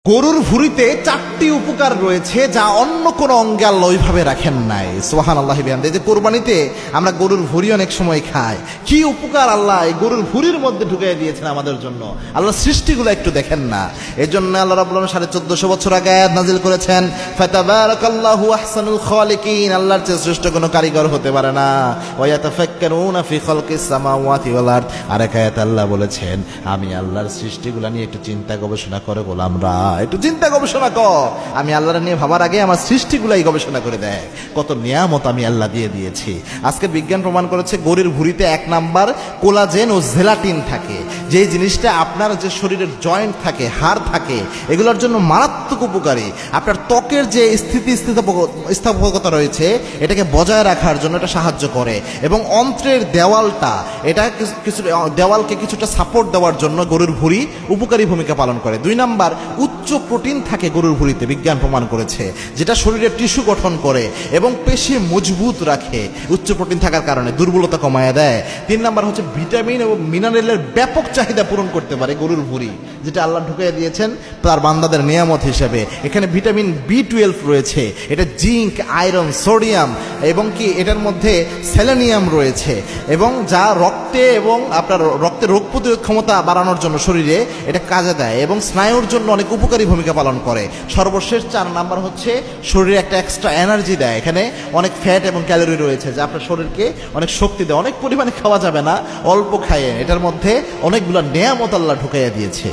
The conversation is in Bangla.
গরুর ভুঁড়িতে 4টি উপকার রয়েছে যা অন্য কোনো অঙ্গে আল্লাহ ওইভাবে রাখেন নাই। সুবহানাল্লাহ বিহামদি। এই যে কোরবানিতে আমরা গরুর ভুঁড়ি অনেক সময় খাই, কি উপকার আল্লাহ এই গরুর ভুঁড়ির মধ্যে ঢুকিয়ে দিয়েছেন আমাদের জন্য। আল্লাহ সৃষ্টিগুলো একটু দেখেন না। এই জন্য আল্লাহ রাব্বুল আলামিন 1450 বছর আগে আয়াত নাজিল করেছেন, ফাতাবারাকাল্লাহু আহসানুল খালিকিন। আল্লাহর চেয়ে শ্রেষ্ঠ কোনো কারিগর হতে পারে না। ওয়া ইয়াতাফাক্কারুনা ফি খালকিস সামাওয়াতি ওয়াল আরদ। আরেক আয়াত আল্লাহ বলেছেন, আমি আল্লাহর সৃষ্টিগুলো নিয়ে একটু চিন্তা গবেষণা করে গোলামরা একটু চিন্তা গবেষণা কর। আমি আল্লাহর নিয়ে ভাবার আগে আমার সৃষ্টিগুলাই গবেষণা করে দেয়, কত নিয়ামত আমি আল্লাহ দিয়ে দিয়েছি। আজকে বিজ্ঞান প্রমাণ করেছে গরুর ভুঁড়িতে 1 নাম্বার কোলাজেন ও জেলাটিন থাকে, যে জিনিসটা আপনার যে শরীরের জয়েন্ট থাকে, হাড় থাকে, এগুলোর জন্য মারাত্মক উপকারী। আপনার ত্বকের যে স্থিতিস্থাপকতা রয়েছে এটাকে বজায় রাখার জন্য এটা সাহায্য করে, এবং অন্ত্রের দেওয়ালটা এটা দেওয়ালকে কিছুটা সাপোর্ট দেওয়ার জন্য গরুর ভুঁড়ি উপকারী ভূমিকা পালন করে। 2 নাম্বার উচ্চ প্রোটিন থাকে গরুর ভুঁড়িতে, বিজ্ঞান প্রমাণ করেছে, যেটা শরীরের টিস্যু গঠন করে এবং পেশি মজবুত রাখে। উচ্চ প্রোটিন থাকার কারণে দুর্বলতা কমায় দেয়। 3 নাম্বার হচ্ছে ভিটামিন এবং মিনারেলের ব্যাপক চাহিদা পূরণ করতে পারে গরুর ভুঁড়ি, যেটা আল্লাহ ঢুকিয়ে দিয়েছেন তার বান্দাদের নিয়ামত হিসেবে। এখানে ভিটামিন B12 রয়েছে, এটা জিঙ্ক, আয়রন, সোডিয়াম এবং কি এটার মধ্যে সেলেনিয়াম রয়েছে, এবং যা রক্তে এবং আপনার রক্তের রোগ প্রতিরোধ ক্ষমতা বাড়ানোর জন্য শরীরে এটা কাজে দেয়, এবং স্নায়ুর জন্য অনেক উপকারী ভূমিকা পালন করে। সর্বশেষ 4 নাম্বার হচ্ছে শরীরে একটা এক্সট্রা এনার্জি দেয়। এখানে অনেক ফ্যাট এবং ক্যালোরি রয়েছে যা আপনার শরীরকে অনেক শক্তি দেয়। অনেক পরিমাণে খাওয়া যাবে না, অল্প খাইয়ে। এটার মধ্যে অনেকগুলো নিয়ামত আল্লাহ ঢুকাইয়া দিয়েছে।